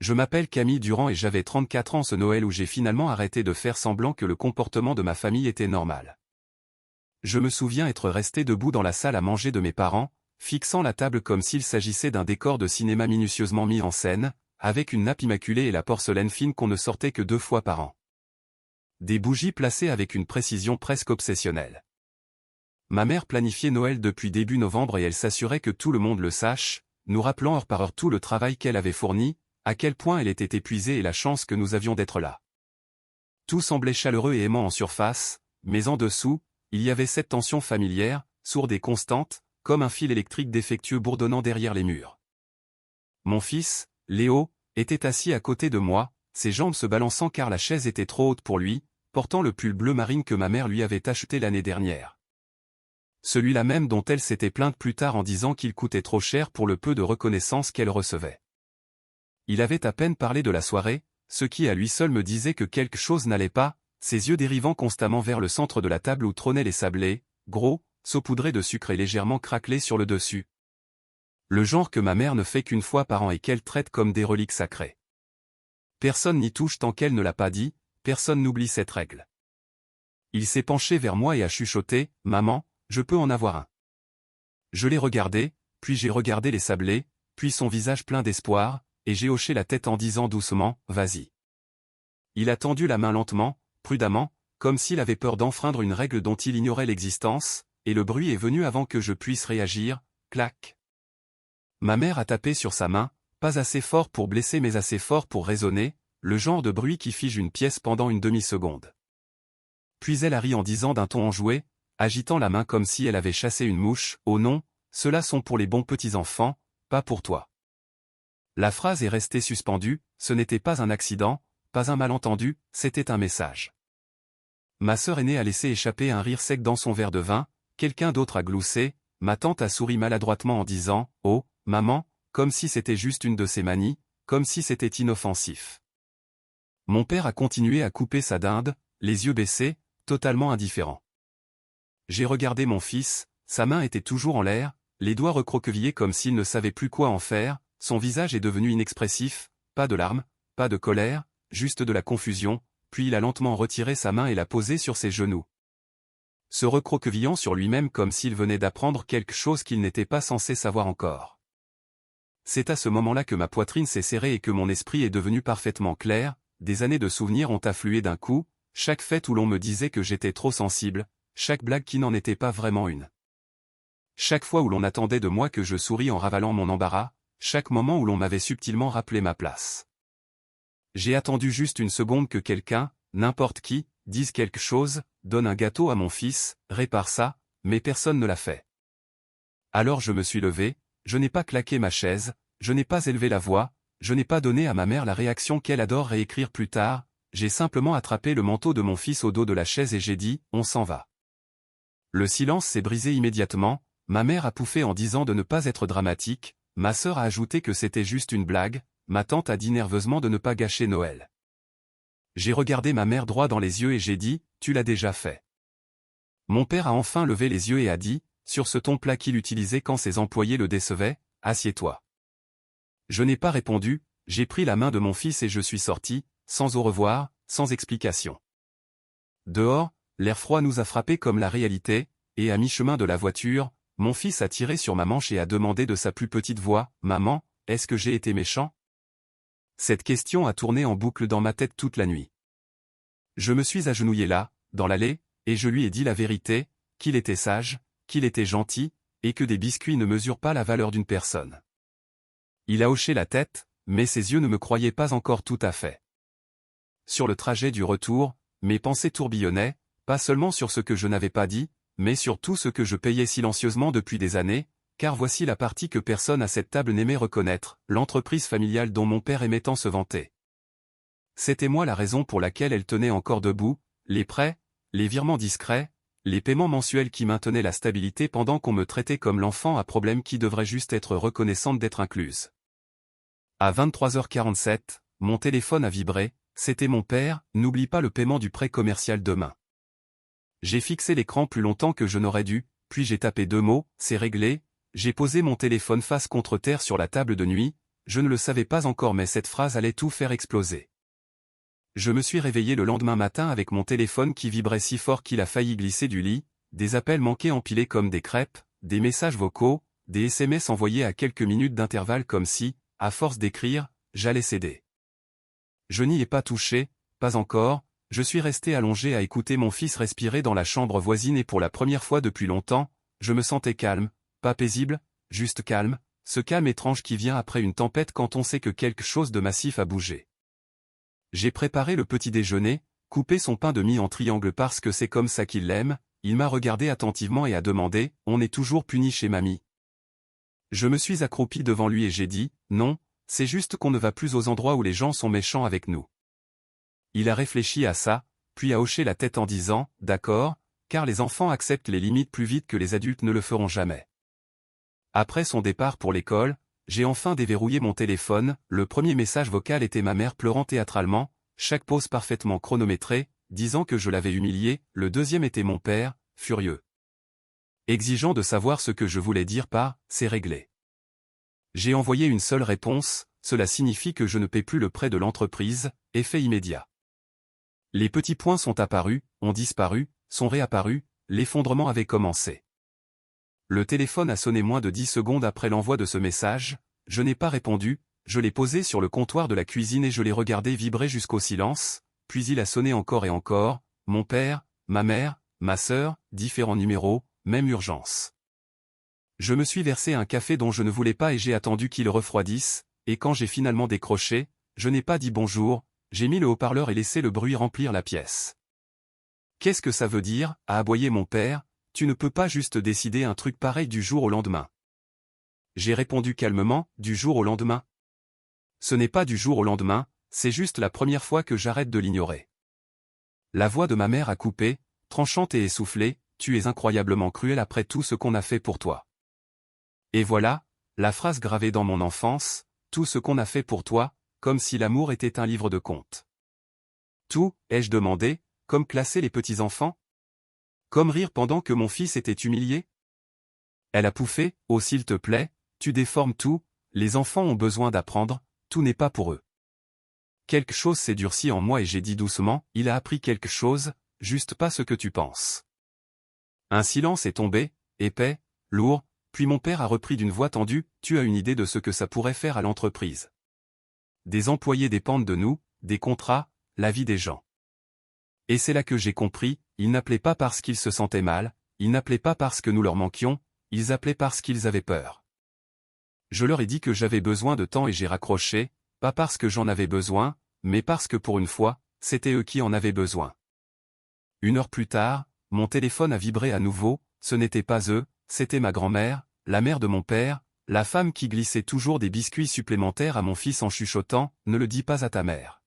Je m'appelle Camille Durand et j'avais 34 ans ce Noël où j'ai finalement arrêté de faire semblant que le comportement de ma famille était normal. Je me souviens être resté debout dans la salle à manger de mes parents, fixant la table comme s'il s'agissait d'un décor de cinéma minutieusement mis en scène, avec une nappe immaculée et la porcelaine fine qu'on ne sortait que 2 fois par an. Des bougies placées avec une précision presque obsessionnelle. Ma mère planifiait Noël depuis début novembre et elle s'assurait que tout le monde le sache, nous rappelant heure par heure tout le travail qu'elle avait fourni, à quel point elle était épuisée et la chance que nous avions d'être là. Tout semblait chaleureux et aimant en surface, mais en dessous, il y avait cette tension familière, sourde et constante, comme un fil électrique défectueux bourdonnant derrière les murs. Mon fils, Léo, était assis à côté de moi, ses jambes se balançant car la chaise était trop haute pour lui, portant le pull bleu marine que ma mère lui avait acheté l'année dernière. Celui-là même dont elle s'était plainte plus tard en disant qu'il coûtait trop cher pour le peu de reconnaissance qu'elle recevait. Il avait à peine parlé de la soirée, ce qui à lui seul me disait que quelque chose n'allait pas, ses yeux dérivant constamment vers le centre de la table où trônaient les sablés, gros, saupoudrés de sucre et légèrement craquelés sur le dessus. Le genre que ma mère ne fait qu'une fois par an et qu'elle traite comme des reliques sacrées. Personne n'y touche tant qu'elle ne l'a pas dit, personne n'oublie cette règle. Il s'est penché vers moi et a chuchoté, « Maman, je peux en avoir un ?» Je l'ai regardé, puis j'ai regardé les sablés, puis son visage plein d'espoir, et j'ai hoché la tête en disant doucement, « Vas-y. » Il a tendu la main lentement, prudemment, comme s'il avait peur d'enfreindre une règle dont il ignorait l'existence, et le bruit est venu avant que je puisse réagir, clac. Ma mère a tapé sur sa main, pas assez fort pour blesser mais assez fort pour résonner, le genre de bruit qui fige une pièce pendant une demi-seconde. Puis elle a ri en disant d'un ton enjoué, agitant la main comme si elle avait chassé une mouche, « Oh non, ceux-là sont pour les bons petits-enfants, pas pour toi. » La phrase est restée suspendue, ce n'était pas un accident, pas un malentendu, c'était un message. Ma sœur aînée a laissé échapper un rire sec dans son verre de vin, quelqu'un d'autre a gloussé, ma tante a souri maladroitement en disant « Oh, maman », comme si c'était juste une de ses manies, comme si c'était inoffensif. Mon père a continué à couper sa dinde, les yeux baissés, totalement indifférent. J'ai regardé mon fils, sa main était toujours en l'air, les doigts recroquevillés comme s'il ne savait plus quoi en faire, son visage est devenu inexpressif, pas de larmes, pas de colère, juste de la confusion, puis il a lentement retiré sa main et l'a posée sur ses genoux. Se recroquevillant sur lui-même comme s'il venait d'apprendre quelque chose qu'il n'était pas censé savoir encore. C'est à ce moment-là que ma poitrine s'est serrée et que mon esprit est devenu parfaitement clair, des années de souvenirs ont afflué d'un coup, chaque fête où l'on me disait que j'étais trop sensible, chaque blague qui n'en était pas vraiment une. Chaque fois où l'on attendait de moi que je souris en ravalant mon embarras, chaque moment où l'on m'avait subtilement rappelé ma place. J'ai attendu juste une seconde que quelqu'un, n'importe qui, dise quelque chose, donne un gâteau à mon fils, répare ça, mais personne ne l'a fait. Alors je me suis levé, je n'ai pas claqué ma chaise, je n'ai pas élevé la voix, je n'ai pas donné à ma mère la réaction qu'elle adore réécrire plus tard, j'ai simplement attrapé le manteau de mon fils au dos de la chaise et j'ai dit « On s'en va ». Le silence s'est brisé immédiatement, ma mère a pouffé en disant de ne pas être dramatique, ma sœur a ajouté que c'était juste une blague, ma tante a dit nerveusement de ne pas gâcher Noël. J'ai regardé ma mère droit dans les yeux et j'ai dit « Tu l'as déjà fait ». Mon père a enfin levé les yeux et a dit, sur ce ton plat qu'il utilisait quand ses employés le décevaient, « Assieds-toi ». Je n'ai pas répondu, j'ai pris la main de mon fils et je suis sorti, sans au revoir, sans explication. Dehors, l'air froid nous a frappés comme la réalité, et à mi-chemin de la voiture, mon fils a tiré sur ma manche et a demandé de sa plus petite voix, « Maman, est-ce que j'ai été méchant ?» Cette question a tourné en boucle dans ma tête toute la nuit. Je me suis agenouillé là, dans l'allée, et je lui ai dit la vérité, qu'il était sage, qu'il était gentil, et que des biscuits ne mesurent pas la valeur d'une personne. Il a hoché la tête, mais ses yeux ne me croyaient pas encore tout à fait. Sur le trajet du retour, mes pensées tourbillonnaient, pas seulement sur ce que je n'avais pas dit, mais sur tout ce que je payais silencieusement depuis des années, car voici la partie que personne à cette table n'aimait reconnaître, l'entreprise familiale dont mon père aimait tant se vanter. C'était moi la raison pour laquelle elle tenait encore debout, les prêts, les virements discrets, les paiements mensuels qui maintenaient la stabilité pendant qu'on me traitait comme l'enfant à problème qui devrait juste être reconnaissante d'être incluse. À 23h47, mon téléphone a vibré, c'était mon père, n'oublie pas le paiement du prêt commercial demain. J'ai fixé l'écran plus longtemps que je n'aurais dû, puis j'ai tapé 2 mots, c'est réglé, j'ai posé mon téléphone face contre terre sur la table de nuit, je ne le savais pas encore mais cette phrase allait tout faire exploser. Je me suis réveillé le lendemain matin avec mon téléphone qui vibrait si fort qu'il a failli glisser du lit, des appels manqués empilés comme des crêpes, des messages vocaux, des SMS envoyés à quelques minutes d'intervalle comme si, à force d'écrire, j'allais céder. Je n'y ai pas touché, pas encore, je suis resté allongé à écouter mon fils respirer dans la chambre voisine et pour la première fois depuis longtemps, je me sentais calme, pas paisible, juste calme, ce calme étrange qui vient après une tempête quand on sait que quelque chose de massif a bougé. J'ai préparé le petit déjeuner, coupé son pain de mie en triangle parce que c'est comme ça qu'il l'aime, il m'a regardé attentivement et a demandé « On est toujours puni chez mamie ?» Je me suis accroupi devant lui et j'ai dit « Non, c'est juste qu'on ne va plus aux endroits où les gens sont méchants avec nous. » Il a réfléchi à ça, puis a hoché la tête en disant « D'accord, car les enfants acceptent les limites plus vite que les adultes ne le feront jamais. » Après son départ pour l'école, j'ai enfin déverrouillé mon téléphone, le premier message vocal était ma mère pleurant théâtralement, chaque pause parfaitement chronométrée, disant que je l'avais humilié, le deuxième était mon père, furieux. Exigeant de savoir ce que je voulais dire par « c'est réglé ». J'ai envoyé une seule réponse, cela signifie que je ne paie plus le prêt de l'entreprise, effet immédiat. Les petits points sont apparus, ont disparu, sont réapparus, l'effondrement avait commencé. Le téléphone a sonné moins de 10 secondes après l'envoi de ce message, je n'ai pas répondu, je l'ai posé sur le comptoir de la cuisine et je l'ai regardé vibrer jusqu'au silence, puis il a sonné encore et encore, mon père, ma mère, ma sœur, différents numéros, même urgence. Je me suis versé un café dont je ne voulais pas et j'ai attendu qu'il refroidisse, et quand j'ai finalement décroché, je n'ai pas dit bonjour, j'ai mis le haut-parleur et laissé le bruit remplir la pièce. Qu'est-ce que ça veut dire, a aboyé mon père, tu ne peux pas juste décider un truc pareil du jour au lendemain. J'ai répondu calmement, du jour au lendemain. Ce n'est pas du jour au lendemain, c'est juste la première fois que j'arrête de l'ignorer. La voix de ma mère a coupé, tranchante et essoufflée, tu es incroyablement cruel après tout ce qu'on a fait pour toi. Et voilà, la phrase gravée dans mon enfance, tout ce qu'on a fait pour toi, comme si l'amour était un livre de contes. Tout, ai-je demandé, comme classer les petits-enfants? Comme rire pendant que mon fils était humilié? Elle a pouffé, oh s'il te plaît, tu déformes tout, les enfants ont besoin d'apprendre, tout n'est pas pour eux. Quelque chose s'est durci en moi et j'ai dit doucement, il a appris quelque chose, juste pas ce que tu penses. Un silence est tombé, épais, lourd, puis mon père a repris d'une voix tendue, tu as une idée de ce que ça pourrait faire à l'entreprise. Des employés dépendent de nous, des contrats, la vie des gens. Et c'est là que j'ai compris, ils n'appelaient pas parce qu'ils se sentaient mal, ils n'appelaient pas parce que nous leur manquions, ils appelaient parce qu'ils avaient peur. Je leur ai dit que j'avais besoin de temps et j'ai raccroché, pas parce que j'en avais besoin, mais parce que pour une fois, c'était eux qui en avaient besoin. 1 heure plus tard, mon téléphone a vibré à nouveau, ce n'était pas eux, c'était ma grand-mère, la mère de mon père, la femme qui glissait toujours des biscuits supplémentaires à mon fils en chuchotant, ne le dis pas à ta mère.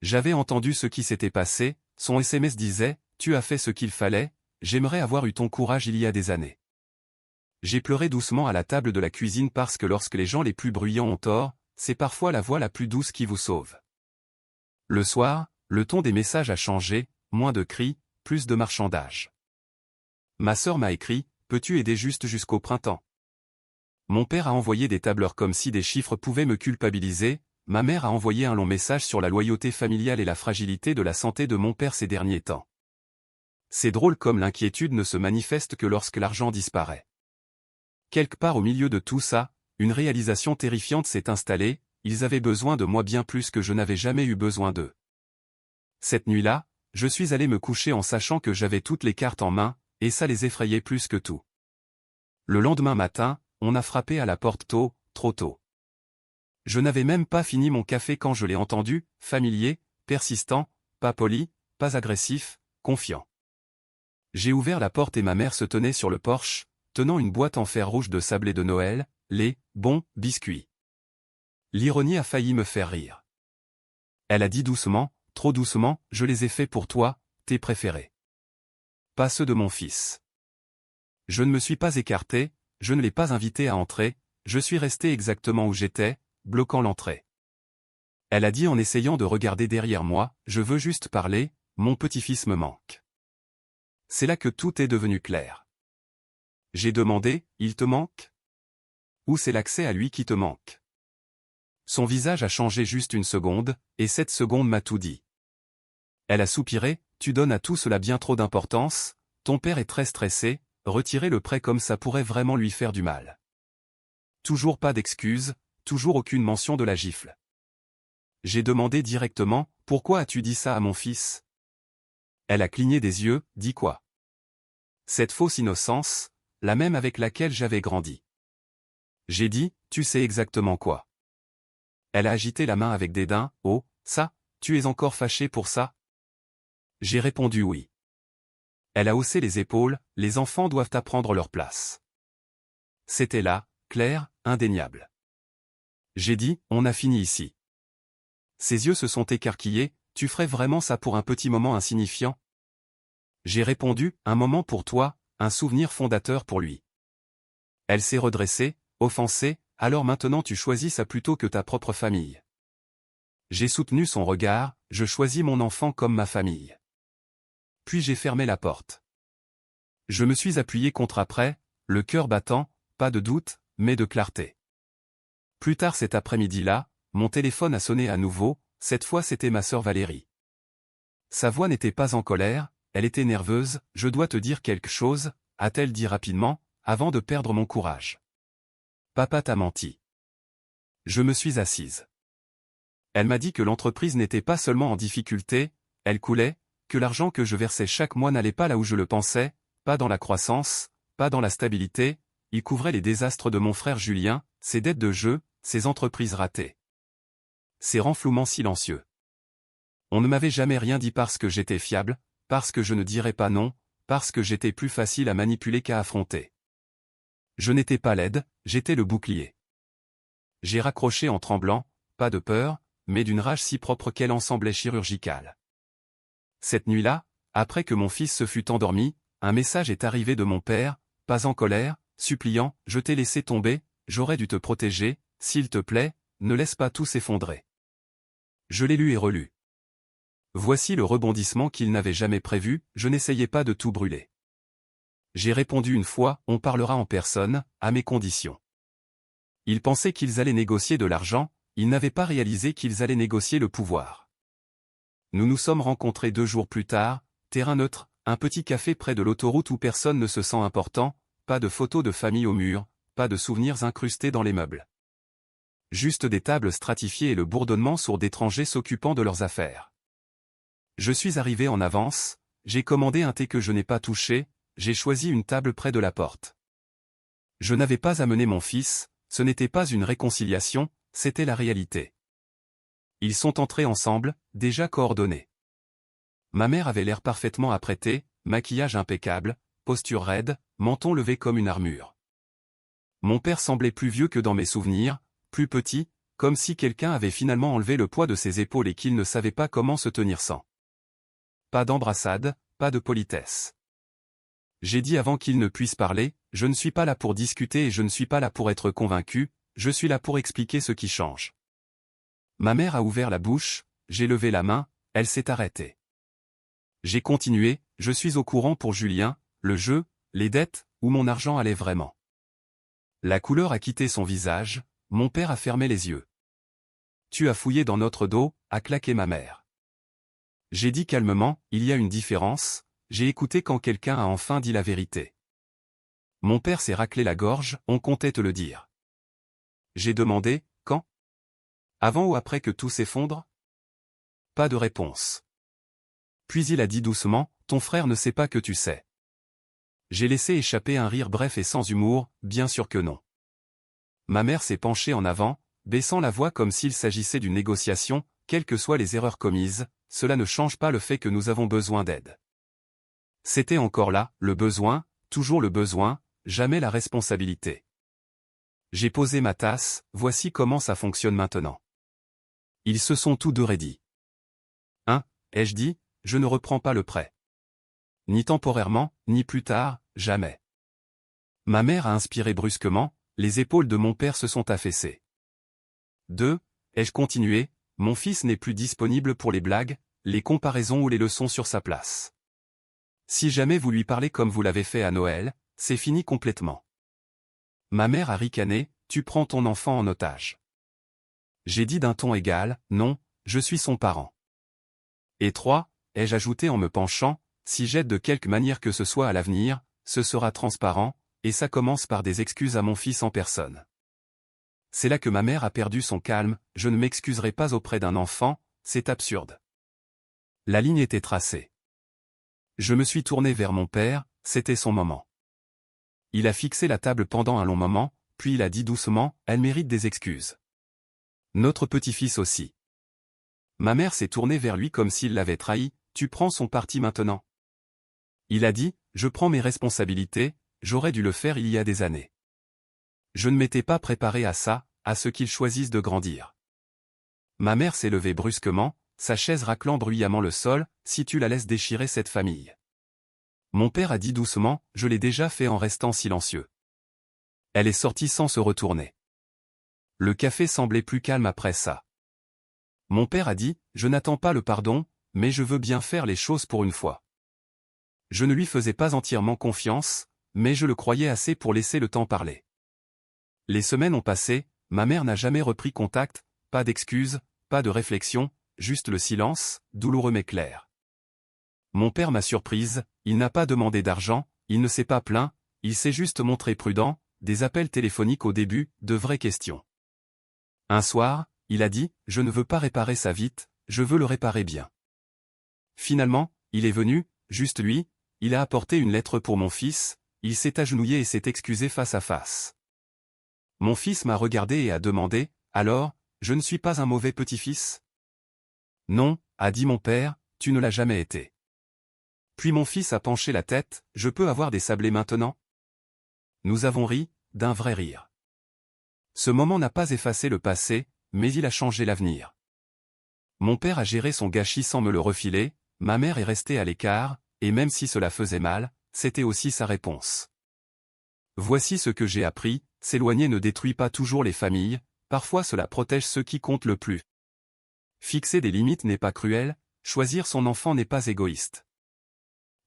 J'avais entendu ce qui s'était passé, son SMS disait, tu as fait ce qu'il fallait, j'aimerais avoir eu ton courage il y a des années. J'ai pleuré doucement à la table de la cuisine parce que lorsque les gens les plus bruyants ont tort, c'est parfois la voix la plus douce qui vous sauve. Le soir, le ton des messages a changé, moins de cris, plus de marchandage. Ma sœur m'a écrit, peux-tu aider juste jusqu'au printemps? Mon père a envoyé des tableurs comme si des chiffres pouvaient me culpabiliser, ma mère a envoyé un long message sur la loyauté familiale et la fragilité de la santé de mon père ces derniers temps. C'est drôle comme l'inquiétude ne se manifeste que lorsque l'argent disparaît. Quelque part au milieu de tout ça, une réalisation terrifiante s'est installée, ils avaient besoin de moi bien plus que je n'avais jamais eu besoin d'eux. Cette nuit-là, je suis allé me coucher en sachant que j'avais toutes les cartes en main, et ça les effrayait plus que tout. Le lendemain matin, on a frappé à la porte tôt, trop tôt. Je n'avais même pas fini mon café quand je l'ai entendu, familier, persistant, pas poli, pas agressif, confiant. J'ai ouvert la porte et ma mère se tenait sur le porche, tenant une boîte en fer rouge de sablé de Noël, les bons biscuits. L'ironie a failli me faire rire. Elle a dit doucement, trop doucement, je les ai faits pour toi, tes préférés. Pas ceux de mon fils. Je ne me suis pas écarté, je ne l'ai pas invité à entrer, je suis resté exactement où j'étais, bloquant l'entrée. Elle a dit en essayant de regarder derrière moi, je veux juste parler, mon petit-fils me manque. C'est là que tout est devenu clair. J'ai demandé, il te manque? Ou c'est l'accès à lui qui te manque? Son visage a changé juste une seconde, et cette seconde m'a tout dit. Elle a soupiré, tu donnes à tout cela bien trop d'importance, ton père est très stressé, retirer le prêt comme ça pourrait vraiment lui faire du mal. Toujours pas d'excuses, toujours aucune mention de la gifle. J'ai demandé directement, pourquoi as-tu dit ça à mon fils? Elle a cligné des yeux, dit quoi? Cette fausse innocence, la même avec laquelle j'avais grandi. J'ai dit, tu sais exactement quoi. Elle a agité la main avec dédain, oh, ça, tu es encore fâché pour ça? J'ai répondu oui. Elle a haussé les épaules, les enfants doivent apprendre leur place. C'était là, clair, indéniable. J'ai dit, on a fini ici. Ses yeux se sont écarquillés, tu ferais vraiment ça pour un petit moment insignifiant? J'ai répondu, un moment pour toi, un souvenir fondateur pour lui. Elle s'est redressée, offensée, alors maintenant tu choisis ça plutôt que ta propre famille. J'ai soutenu son regard, je choisis mon enfant comme ma famille. Puis j'ai fermé la porte. Je me suis appuyé contre après, le cœur battant, pas de doute, mais de clarté. Plus tard cet après-midi-là, mon téléphone a sonné à nouveau, cette fois c'était ma sœur Valérie. Sa voix n'était pas en colère, elle était nerveuse, je dois te dire quelque chose, a-t-elle dit rapidement, avant de perdre mon courage. Papa t'a menti. Je me suis assise. Elle m'a dit que l'entreprise n'était pas seulement en difficulté, elle coulait, que l'argent que je versais chaque mois n'allait pas là où je le pensais, pas dans la croissance, pas dans la stabilité, il couvrait les désastres de mon frère Julien, ses dettes de jeu, ses entreprises ratées. Ses renflouements silencieux. On ne m'avait jamais rien dit parce que j'étais fiable, parce que je ne dirais pas non, parce que j'étais plus facile à manipuler qu'à affronter. Je n'étais pas laide, j'étais le bouclier. J'ai raccroché en tremblant, pas de peur, mais d'une rage si propre qu'elle en semblait chirurgicale. Cette nuit-là, après que mon fils se fut endormi, un message est arrivé de mon père, pas en colère, suppliant, je t'ai laissé tomber, j'aurais dû te protéger, s'il te plaît, ne laisse pas tout s'effondrer. Je l'ai lu et relu. Voici le rebondissement qu'il n'avait jamais prévu, je n'essayais pas de tout brûler. J'ai répondu une fois, on parlera en personne, à mes conditions. Ils pensaient qu'ils allaient négocier de l'argent, ils n'avaient pas réalisé qu'ils allaient négocier le pouvoir. Nous nous sommes rencontrés 2 jours plus tard, terrain neutre, un petit café près de l'autoroute où personne ne se sent important, pas de photos de famille au mur, pas de souvenirs incrustés dans les meubles. Juste des tables stratifiées et le bourdonnement sourd d'étrangers s'occupant de leurs affaires. Je suis arrivé en avance, j'ai commandé un thé que je n'ai pas touché, j'ai choisi une table près de la porte. Je n'avais pas amené mon fils, ce n'était pas une réconciliation, c'était la réalité. Ils sont entrés ensemble, déjà coordonnés. Ma mère avait l'air parfaitement apprêtée, maquillage impeccable, posture raide, menton levé comme une armure. Mon père semblait plus vieux que dans mes souvenirs, plus petit, comme si quelqu'un avait finalement enlevé le poids de ses épaules et qu'il ne savait pas comment se tenir sans. Pas d'embrassade, pas de politesse. J'ai dit avant qu'il ne puisse parler, je ne suis pas là pour discuter et je ne suis pas là pour être convaincu, je suis là pour expliquer ce qui change. Ma mère a ouvert la bouche, j'ai levé la main, elle s'est arrêtée. J'ai continué, je suis au courant pour Julien, le jeu, les dettes, où mon argent allait vraiment. La couleur a quitté son visage, mon père a fermé les yeux. Tu as fouillé dans notre dos, a claqué ma mère. J'ai dit calmement, il y a une différence, j'ai écouté quand quelqu'un a enfin dit la vérité. Mon père s'est raclé la gorge, on comptait te le dire. J'ai demandé, quand? Avant ou après que tout s'effondre? Pas de réponse. Puis il a dit doucement, ton frère ne sait pas que tu sais. J'ai laissé échapper un rire bref et sans humour, bien sûr que non. Ma mère s'est penchée en avant, baissant la voix comme s'il s'agissait d'une négociation, quelles que soient les erreurs commises, cela ne change pas le fait que nous avons besoin d'aide. C'était encore là, le besoin, toujours le besoin, jamais la responsabilité. J'ai posé ma tasse, voici comment ça fonctionne maintenant. Ils se sont tous deux raidis. Ai-je dit, je ne reprends pas le prêt. Ni temporairement, ni plus tard, jamais. Ma mère a inspiré brusquement, les épaules de mon père se sont affaissées. 2. Ai-je continué, mon fils n'est plus disponible pour les blagues, les comparaisons ou les leçons sur sa place. Si jamais vous lui parlez comme vous l'avez fait à Noël, c'est fini complètement. Ma mère a ricané, tu prends ton enfant en otage. J'ai dit d'un ton égal, non, je suis son parent. Et 3, ai-je ajouté en me penchant, si j'aide de quelque manière que ce soit à l'avenir, ce sera transparent, et ça commence par des excuses à mon fils en personne. C'est là que ma mère a perdu son calme, je ne m'excuserai pas auprès d'un enfant, c'est absurde. La ligne était tracée. Je me suis tourné vers mon père, c'était son moment. Il a fixé la table pendant un long moment, puis il a dit doucement, elle mérite des excuses. Notre petit-fils aussi. Ma mère s'est tournée vers lui comme s'il l'avait trahi, tu prends son parti maintenant. Il a dit, je prends mes responsabilités, j'aurais dû le faire il y a des années. Je ne m'étais pas préparé à ça, à ce qu'il choisisse de grandir. Ma mère s'est levée brusquement, sa chaise raclant bruyamment le sol, si tu la laisses déchirer cette famille. Mon père a dit doucement, je l'ai déjà fait en restant silencieux. Elle est sortie sans se retourner. Le café semblait plus calme après ça. Mon père a dit, je n'attends pas le pardon, mais je veux bien faire les choses pour une fois. Je ne lui faisais pas entièrement confiance, mais je le croyais assez pour laisser le temps parler. Les semaines ont passé, ma mère n'a jamais repris contact, pas d'excuses, pas de réflexion, juste le silence, douloureux mais clair. Mon père m'a surprise, il n'a pas demandé d'argent, il ne s'est pas plaint, il s'est juste montré prudent, des appels téléphoniques au début, de vraies questions. Un soir, il a dit, je ne veux pas réparer ça vite, je veux le réparer bien. Finalement, il est venu, juste lui, il a apporté une lettre pour mon fils, il s'est agenouillé et s'est excusé face à face. Mon fils m'a regardé et a demandé, alors, je ne suis pas un mauvais petit-fils? Non, a dit mon père, tu ne l'as jamais été. Puis mon fils a penché la tête, je peux avoir des sablés maintenant? Nous avons ri, d'un vrai rire. Ce moment n'a pas effacé le passé, mais il a changé l'avenir. Mon père a géré son gâchis sans me le refiler, ma mère est restée à l'écart, et même si cela faisait mal, c'était aussi sa réponse. Voici ce que j'ai appris, s'éloigner ne détruit pas toujours les familles, parfois cela protège ceux qui comptent le plus. Fixer des limites n'est pas cruel, choisir son enfant n'est pas égoïste.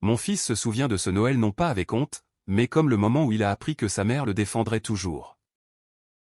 Mon fils se souvient de ce Noël non pas avec honte, mais comme le moment où il a appris que sa mère le défendrait toujours.